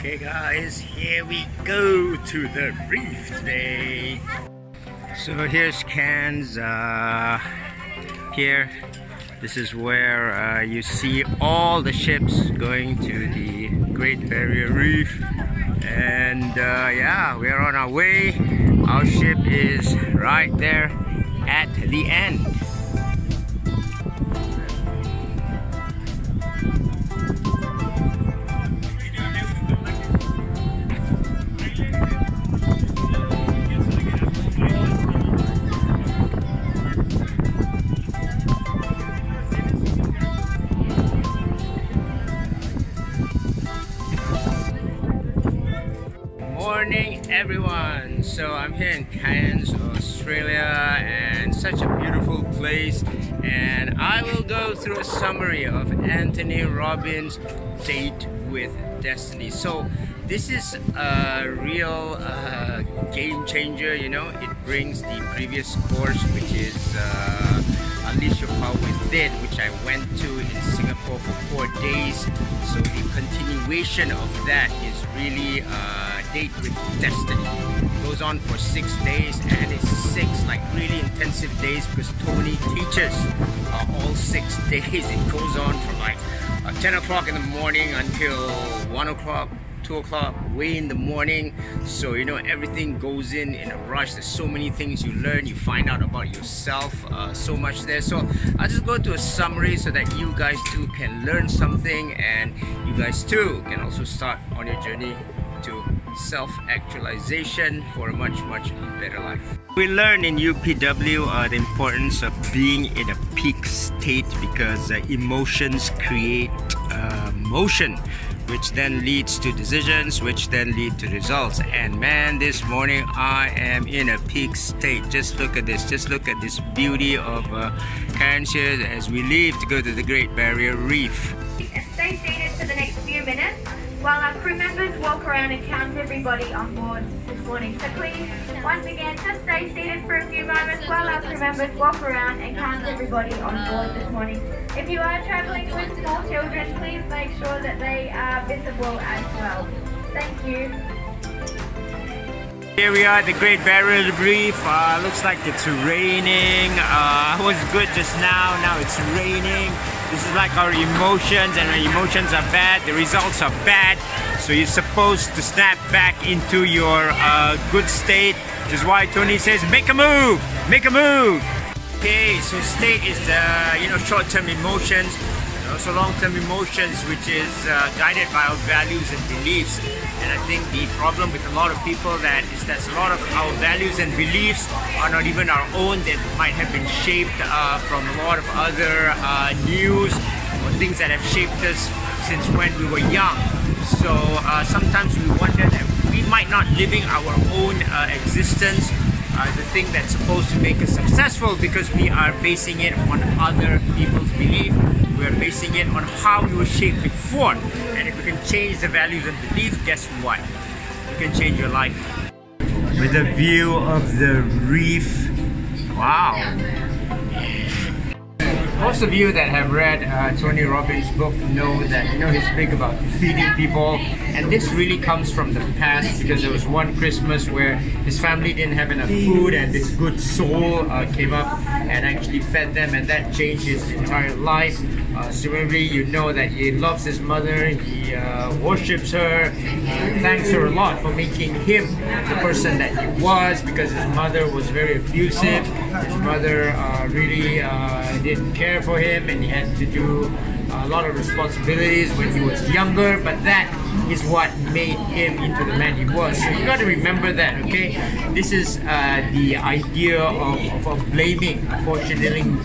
Okay guys, here we go to the reef today. So here's Cairns. Here, this is where you see all the ships going to the Great Barrier Reef. And yeah, we're on our way. Our ship is right there at the end. Morning everyone, so I'm here in Cairns, Australia, and such a beautiful place, and I will go through a summary of Anthony Robbins' Date with Destiny. So this is a real game changer, you know. It brings the previous course, which is Unleash Your Power Within, which I went to in Singapore for 4 days. So the continuation of that is really Date with Destiny. It goes on for 6 days, and it's 6 like really intensive days because Tony teaches all 6 days. It goes on from like 10 o'clock in the morning until 1 o'clock, 2 o'clock, way in the morning. So you know, everything goes in a rush. There's so many things you learn, you find out about yourself, so much there. So I'll just go to a summary so that you guys too can learn something, and you guys too can also start on your journey to self-actualization for a much better life. We learn in UPW the importance of being in a peak state, because emotions create motion, which then leads to decisions, which then lead to results. And man, this morning I am in a peak state. Just look at this, just look at this beauty of Cairns here as we leave to go to the Great Barrier Reef. Stay seated for the next few minutes while our crew members walk around and count everybody on board this morning. So please, once again, just stay seated for a few moments while our crew members walk around and count everybody on board this morning. If you are travelling with small children, please make sure that they are visible as well. Thank you. Here we are at the Great Barrier Reef. Looks like it's raining. It was good just now. Now it's raining. This is like our emotions, and our emotions are bad. The results are bad. So you're supposed to snap back into your good state, which is why Tony says, make a move, make a move. Okay, so state is the short-term emotions, and also long-term emotions, which is guided by our values and beliefs. And I think the problem with a lot of people is that a lot of our values and beliefs are not even our own. They might have been shaped from a lot of other news or things that have shaped us since when we were young. So sometimes we wonder that we might not living our own existence, the thing that's supposed to make us successful, because we are basing it on other people's belief. We are basing it on how we were shaped before. And if we can change the values and beliefs, guess what? You can change your life. With a view of the reef. Wow. Most of you that have read Tony Robbins' book know that he's big about feeding people, and this really comes from the past, because there was one Christmas where his family didn't have enough food, and this good soul came up and actually fed them, and that changed his entire life. Similarly, you know that he loves his mother, he worships her, thanks her a lot for making him the person that he was, because his mother was very abusive. His mother really didn't care for him, and he had to do a lot of responsibilities when he was younger, but that is what made him into the man he was. So you got to remember that, okay? This is the idea of blaming, apportioning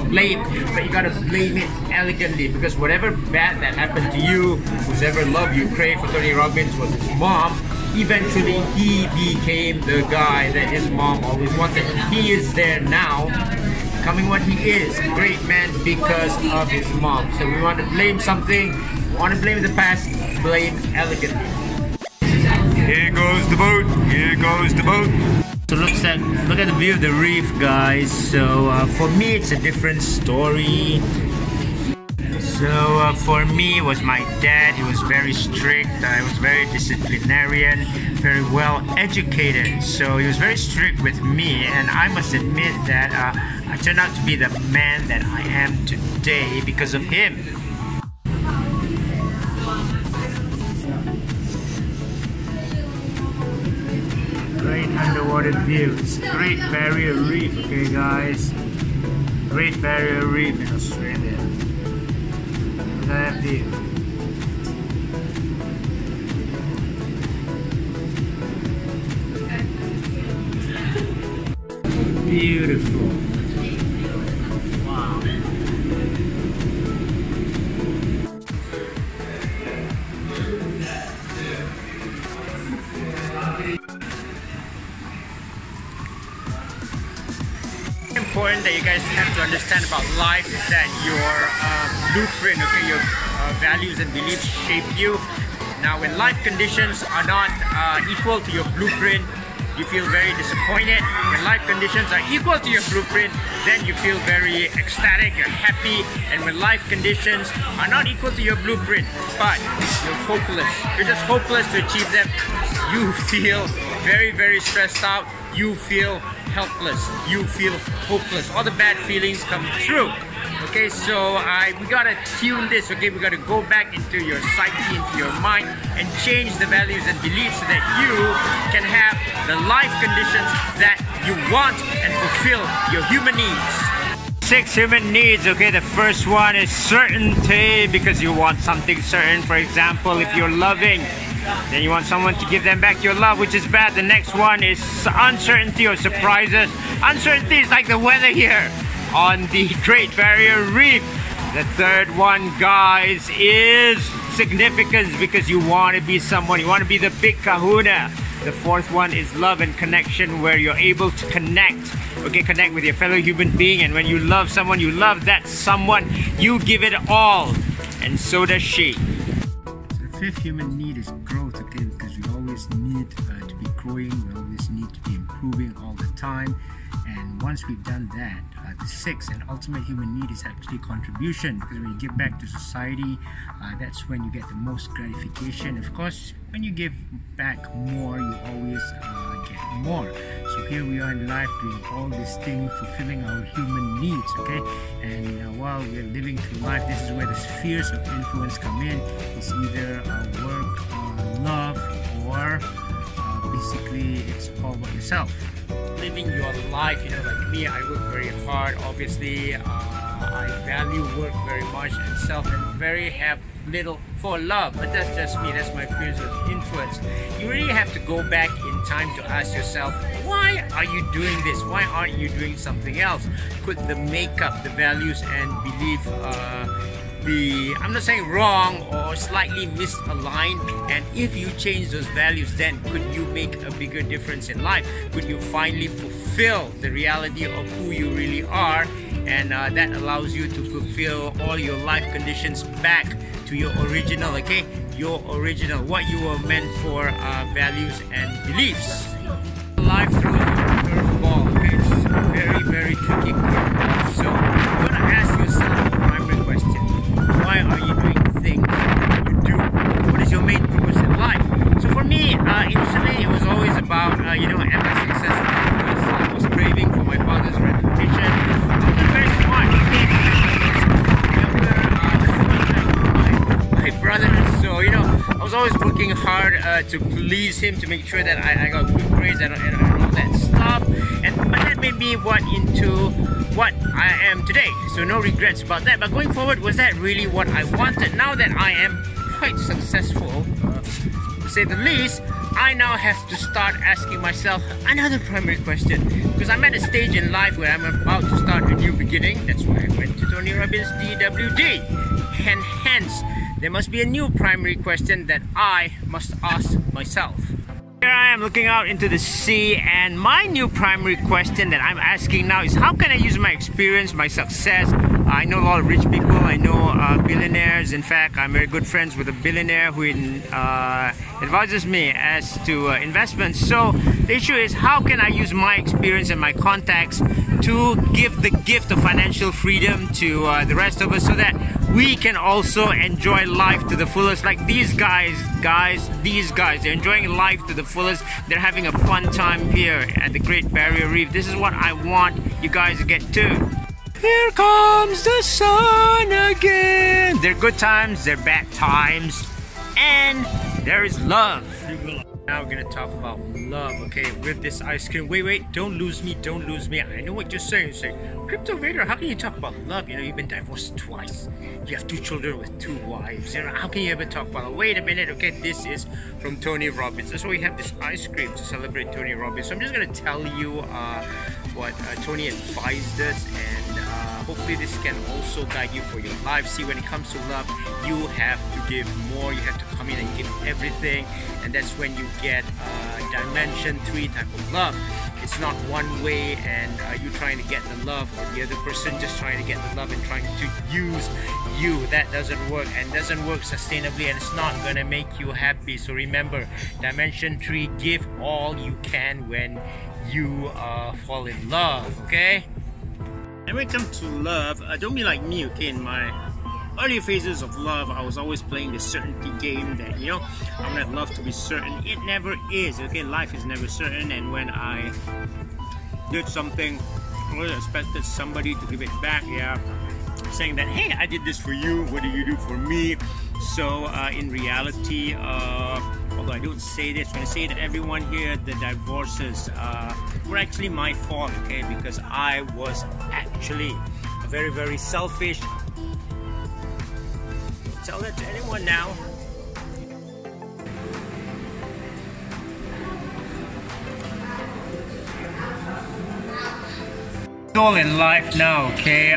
blame, but you got to blame it elegantly, because whatever bad that happened to you, who's ever loved you, pray for Tony Robbins was his mom. Eventually he became the guy that his mom always wanted. He is there now, becoming what he is, a great man because of his mom. So we want to blame something, we want to blame the past, blame elegantly. Here goes the boat, here goes the boat. So look at the view of the reef, guys. So for me it's a different story. So for me, it was my dad. He was very strict. He was very disciplinarian, very well educated. So he was very strict with me, and I must admit that I turned out to be the man that I am today because of him. Great underwater views, Great Barrier Reef, okay guys? Great Barrier Reef in Australia. Look at that view. Beautiful. Wow. Important that you guys have to understand about life is that your blueprint, okay, your values and beliefs shape you. Now, when life conditions are not equal to your blueprint, you feel very disappointed. When life conditions are equal to your blueprint, then you feel very ecstatic, you're happy. And when life conditions are not equal to your blueprint, but you're hopeless, you're just hopeless to achieve them, you feel very, very stressed out. You feel helpless, you feel hopeless, all the bad feelings come through. Okay, so we gotta tune this, okay? We gotta go back into your psyche, into your mind, and change the values and beliefs so that you can have the life conditions that you want and fulfill your human needs. 6 human needs, okay? The first one is certainty, because you want something certain. For example, if you're loving, then you want someone to give them back your love, which is bad. The next one is uncertainty or surprises. Uncertainty is like the weather here on the Great Barrier Reef. The third one, guys, is significance, because you want to be someone, you want to be the big kahuna. The fourth one is love and connection, where you're able to connect, okay, connect with your fellow human being. And when you love someone, you love that someone, you give it all, and so does she. Fifth human need is growth, okay, because we always need to be growing, we always need to be improving all the time. And once we've done that, the sixth and ultimate human need is actually contribution, because when you give back to society, that's when you get the most gratification. Of course, when you give back more, you always get more. So here we are in life doing all these things, fulfilling our human needs, okay? And while we're living through life, this is where the spheres of influence come in. It's either work, love, or basically it's all about yourself. Living your life, you know, like me, I work very hard, obviously. I value work very much and self, and very have little for love. But that's just me, that's my spheres of influence. You really have to go back in time to ask yourself, why are you doing this? Why aren't you doing something else? Could the makeup, the values and belief be, I'm not saying wrong, or slightly misaligned? And if you change those values, then could you make a bigger difference in life? Could you finally fulfill the reality of who you really are? And that allows you to fulfill all your life conditions back to your original, okay? Your original, what you were meant for, values and beliefs. Life through a curveball, okay? It's a very, very tricky curveball. So you're gonna ask yourself the primary question: why are you doing the things that you do? What is your main purpose in life? So for me, initially it was always about, you know, am I successful? I was craving for my father's reputation. I was very smart. My brother, so you know, I was always working hard to please him, to make sure that I got good grades and all that stuff. But that made me into what I am today. So no regrets about that. But going forward, was that really what I wanted? Now that I am quite successful, to say the least, I now have to start asking myself another primary question, because I'm at a stage in life where I'm about to start a new beginning. That's why I went to Tony Robbins DWD, and hence there must be a new primary question that I must ask myself. Here I am looking out into the sea, and my new primary question that I'm asking now is, how can I use my experience, my success? I know a lot of rich people, I know billionaires. In fact, I'm very good friends with a billionaire who advises me as to investments. So the issue is, how can I use my experience and my contacts to give the gift of financial freedom to the rest of us, so that we can also enjoy life to the fullest. Like these guys, they're enjoying life to the fullest. They're having a fun time here at the Great Barrier Reef. This is what I want you guys to get too. Here comes the sun again. They're good times, they're bad times, and there is love. Now we're gonna talk about love, okay, with this ice cream. Wait, don't lose me. I know what you're saying. Say, Crypto Vader, how can you talk about love? You know, you've been divorced twice. You have 2 children with 2 wives. You know, how can you ever talk about it? Wait a minute, okay, this is from Tony Robbins. That's why we have this ice cream to celebrate Tony Robbins. So I'm just gonna tell you what Tony advised us, and hopefully this can also guide you for your life. See, when it comes to love, you have to give more. You have to come in and give everything, and that's when you get dimension 3 type of love. It's not one way and you trying to get the love, or the other person just trying to get the love and trying to use you. That doesn't work, and doesn't work sustainably, and it's not gonna make you happy. So remember, dimension 3, give all you can when you fall in love, okay? And when it comes to love, don't be like me, okay? In my early phases of love, I was always playing the certainty game that, you know, I want love to be certain. It never is, okay? Life is never certain, and when I did something, I always expected somebody to give it back, yeah, saying that, hey, I did this for you, what do you do for me? So in reality, although I don't say this, when I say that everyone here, the divorces were actually my fault, okay? Because I was actually a very, very selfish. Tell that to anyone now. Goal in life now, okay?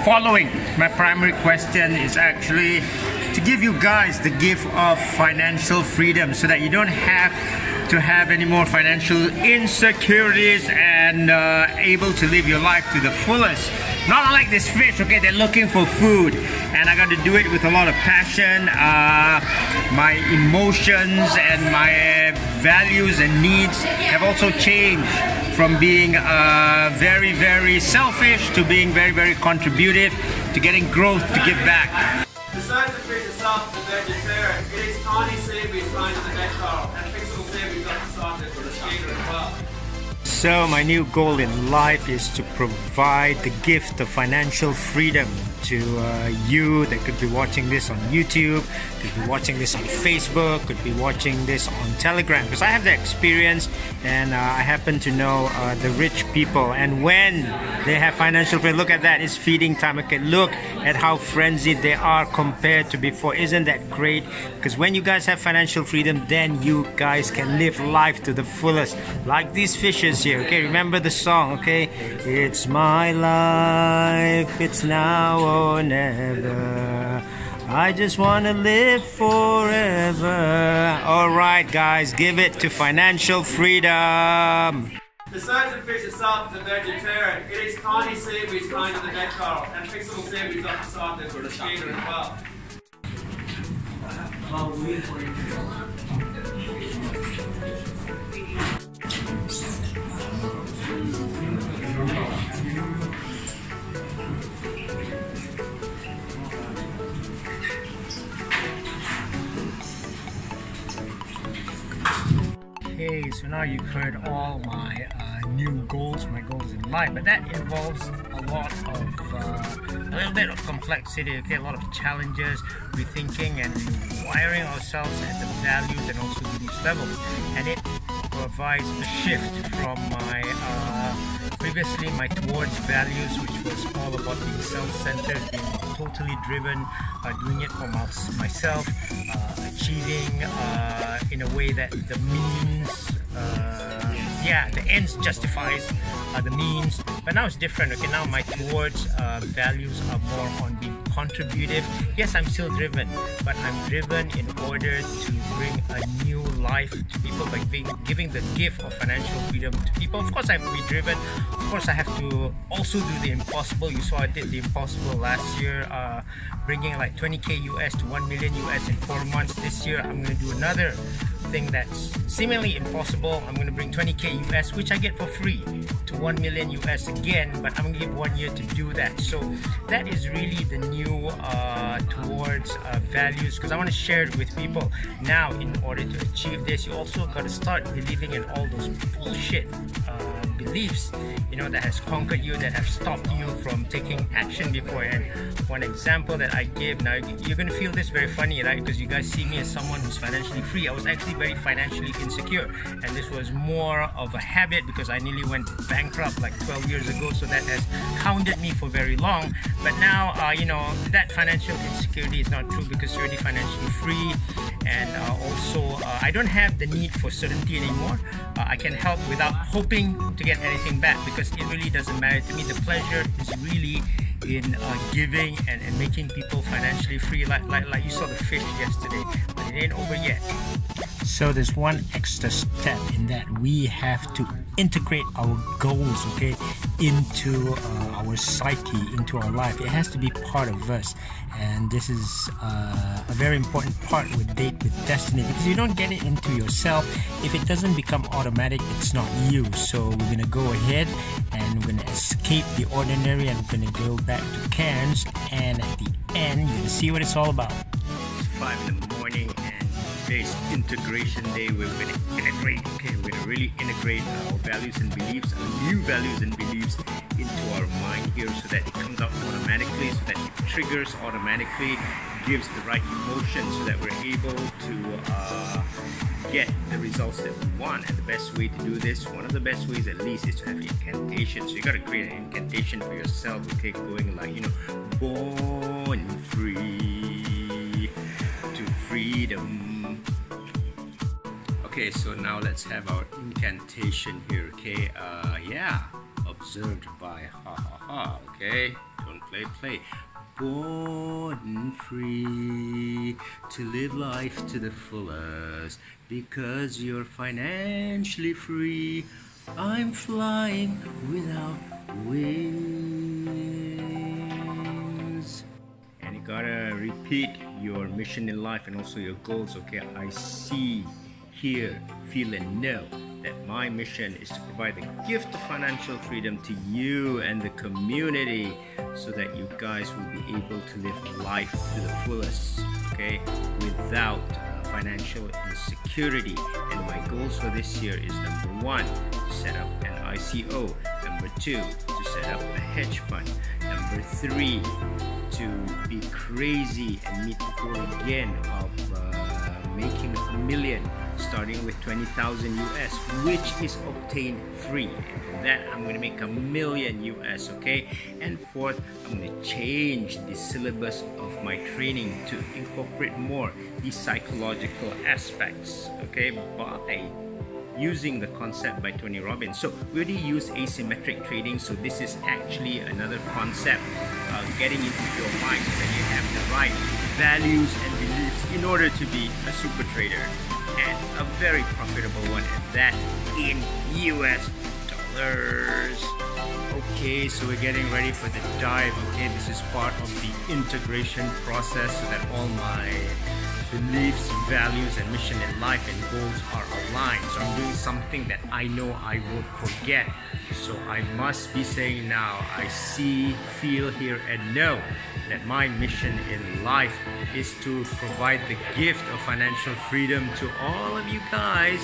Following my primary question is actually to give you guys the gift of financial freedom, so that you don't have to have any more financial insecurities and able to live your life to the fullest. Not unlike this fish, okay? They're looking for food, and I got to do it with a lot of passion. My emotions and my values and needs have also changed from being very, very selfish to being very, very contributive, to getting growth to give back. Besides the fish itself, the vegetarian, it is tiny savory kind of the nectar, and pixel savory got the sausage or the skater as well. So my new goal in life is to provide the gift of financial freedom to you that could be watching this on YouTube, could be watching this on Facebook, could be watching this on Telegram, because I have the experience, and I happen to know the rich people, and when they have financial freedom, look at that, it's feeding time. Okay, look at how frenzied they are compared to before. Isn't that great? Because when you guys have financial freedom, then you guys can live life to the fullest, like these fishes here. Okay, remember the song, okay? It's my life, it's now or never, I just want to live forever. Alright guys, give it to financial freedom. Besides the fish itself, the vegetarian, it is tiny savory kind of the nectar, and pixel savory got the sausage or the skater as well. Okay, so now you've heard all my new goals, my goals in life, but that involves a lot of, a little bit of complexity, okay, a lot of challenges, rethinking and rewiring ourselves at the values and also these levels, and it provides a shift from my previously my towards values, which was all about being self-centered, being totally driven, doing it for myself, achieving in a way that the means, the ends justifies the means. But now it's different, okay? Now my towards values are more on being contributive. Yes, I'm still driven, but I'm driven in order to bring a new life to people by giving the gift of financial freedom to people. Of course I have to be driven. Of course I have to also do the impossible. You saw I did the impossible last year, bringing like 20k US to 1 million US in 4 months. This year I'm going to do another something that's seemingly impossible. I'm going to bring 20k US, which I get for free, to 1 million US again, but I'm going to give 1 year to do that. So that is really the new towards values, because I want to share it with people. Now, in order to achieve this, you also got to start believing in all those bullshit beliefs, you know, that has conquered you, that have stopped you from taking action before. And one example that I give, now you're going to feel this very funny, right? Because you guys see me as someone who's financially free. I was actually very financially insecure, and this was more of a habit because I nearly went bankrupt like 12 years ago, so that has hounded me for very long. But now, you know, that financial insecurity is not true because you're already financially free. And also, I don't have the need for certainty anymore. I can help without hoping to get anything back, because it really doesn't matter to me. The pleasure is really in giving and making people financially free, like you saw the fish yesterday, but it ain't over yet. So there's one extra step in that we have to integrate our goals, okay, into our psyche, into our life. It has to be part of us, and this is a very important part with Date with Destiny, because you don't get it into yourself. If it doesn't become automatic, it's not you. So we're gonna go ahead and we're gonna escape the ordinary, and we're gonna go back to Cairns, and at the end you're gonna see what it's all about. It's 5 in the morning, and today's integration day. We're going to integrate, okay, we're going to really integrate our values and beliefs, our new values and beliefs into our mind here, so that it comes out automatically, so that it triggers automatically, gives the right emotion, so that we're able to get the results that we want. And the best way to do this, one of the best ways at least, is to have incantations. So you got to create an incantation for yourself, okay, going like, you know, born free to freedom. Okay, so now let's have our incantation here, okay? Yeah, observed by ha ha ha, okay? Don't play. Born free to live life to the fullest, because you're financially free. I'm flying without wings. And you gotta repeat your mission in life and also your goals, okay? I see, hear, feel and know that my mission is to provide the gift of financial freedom to you and the community, so that you guys will be able to live life to the fullest, okay, without financial insecurity. And my goals for this year is: number 1, to set up an ICO; number 2, to set up a hedge fund; number 3, to be crazy and meet the goal again of making $1 million, starting with 20,000 US, which is obtained free. And from that, I'm going to make $1 million US, okay? And 4th, I'm going to change the syllabus of my training to incorporate more these psychological aspects, okay, by using the concept by Tony Robbins. So we already use asymmetric trading, so this is actually another concept, getting into your mind so that you have the right values and beliefs in order to be a super trader, and a very profitable one at that, in US dollars. Okay, so we're getting ready for the dive, okay? This is part of the integration process, so that all my beliefs, values and mission in life and goals are aligned. So I'm doing something that I know I won't forget. So I must be saying now, I see, feel, hear and know that my mission in life is to provide the gift of financial freedom to all of you guys,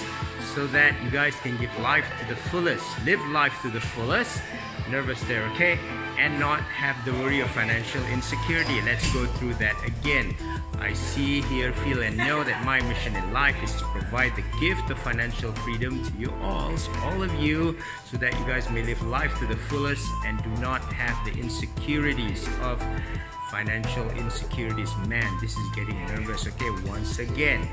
so that you guys can give life to the fullest, live life to the fullest. Nervous there, okay? And not have the worry of financial insecurity. Let's go through that again. I see, hear, feel and know that my mission in life is to provide the gift of financial freedom to you all, so all of you, so that you guys may live life to the fullest and do not have the insecurities of financial insecurities. Man, this is getting nervous. Okay, once again,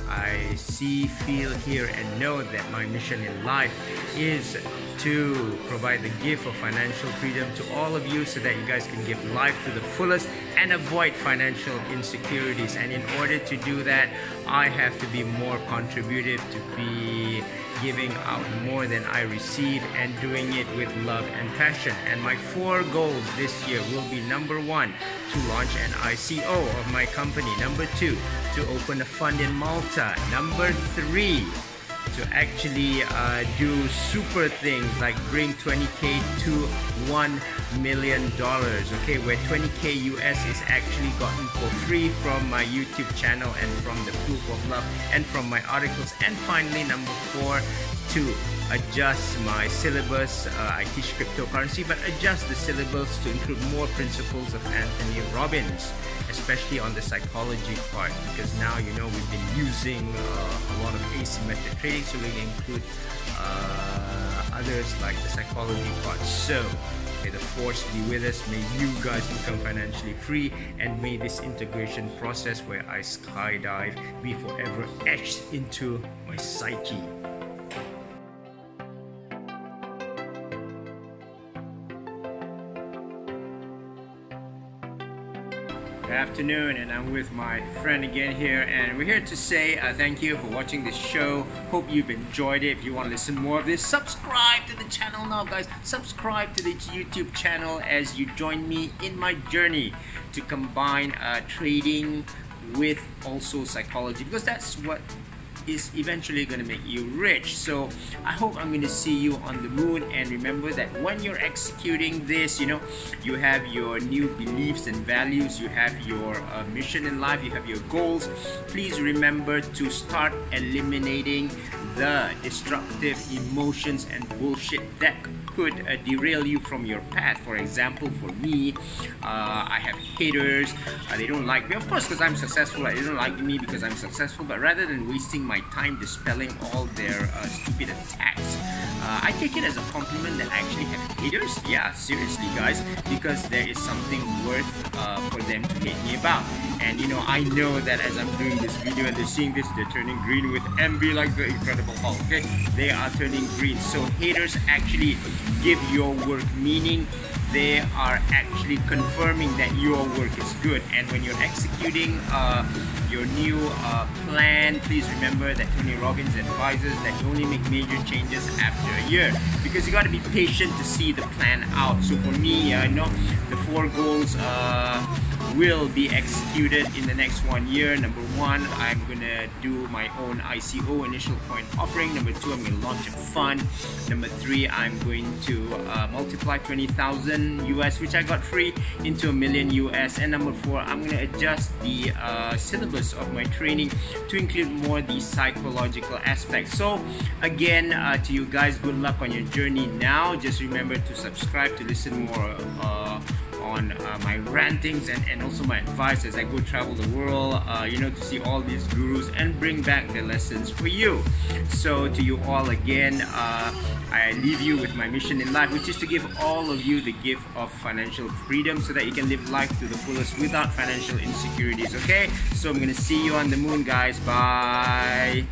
I see, feel, hear and know that my mission in life is to provide the gift of financial freedom to all of you, so that you guys can give life to the fullest and avoid financial insecurities. And in order to do that, I have to be more contributive, to be giving out more than I receive and doing it with love and passion. And my 4 goals this year will be: number 1, to launch an ICO of my company; number 2, to open a fund in Malta; number 3, to actually do super things like bring 20k to $1 million, okay, where 20k US is actually gotten for free from my YouTube channel and from the Proof of Love and from my articles. And finally, number 4, to adjust my syllabus. I teach cryptocurrency, but adjust the syllabus to include more principles of Anthony Robbins, especially on the psychology part, because now you know we've been using a lot of asymmetric trading, so we can include others like the psychology part. So may the force be with us, may you guys become financially free, and may this integration process where I skydive be forever etched into my psyche. Good afternoon, and I'm with my friend again here, and we're here to say thank you for watching this show. Hope you've enjoyed it. If you want to listen more of this, subscribe to the channel now, guys. Subscribe to the YouTube channel as you join me in my journey to combine trading with also psychology, because that's what is eventually going to make you rich. So I hope I'm going to see you on the moon. And remember that when you're executing this, you know, you have your new beliefs and values, you have your mission in life, you have your goals. Please remember to start eliminating the destructive emotions and bullshit that could derail you from your path. For example, for me, I have haters. They don't like me, of course, because I'm successful. They don't like me because I'm successful. But rather than wasting my time dispelling all their stupid attacks, I take it as a compliment that I actually have haters. Yeah, seriously, guys, because there is something worth for them to hate me about. And you know, I know that as I'm doing this video and they're seeing this, they're turning green with envy like the Incredible Hulk. Okay, they are turning green. So haters actually give your work meaning. They are actually confirming that your work is good. And when you're executing your new plan, please remember that Tony Robbins advises that you only make major changes after a year, because you got to be patient to see the plan out. So for me, you know, the 4 goals will be executed in the next 1 year. Number 1, I'm gonna do my own ICO, initial coin offering. Number 2, I'm gonna launch a fund. Number 3, I'm going to multiply 20,000 US, which I got free, into $1 million US. And number 4, I'm gonna adjust the syllabus of my training to include more the psychological aspects. So again, to you guys, good luck on your journey now. Just remember to subscribe to listen more on my rantings and also my advice as I go travel the world, you know, to see all these gurus and bring back the lessons for you. So to you all again, I leave you with my mission in life, which is to give all of you the gift of financial freedom so that you can live life to the fullest without financial insecurities. Okay, so I'm gonna see you on the moon, guys. Bye.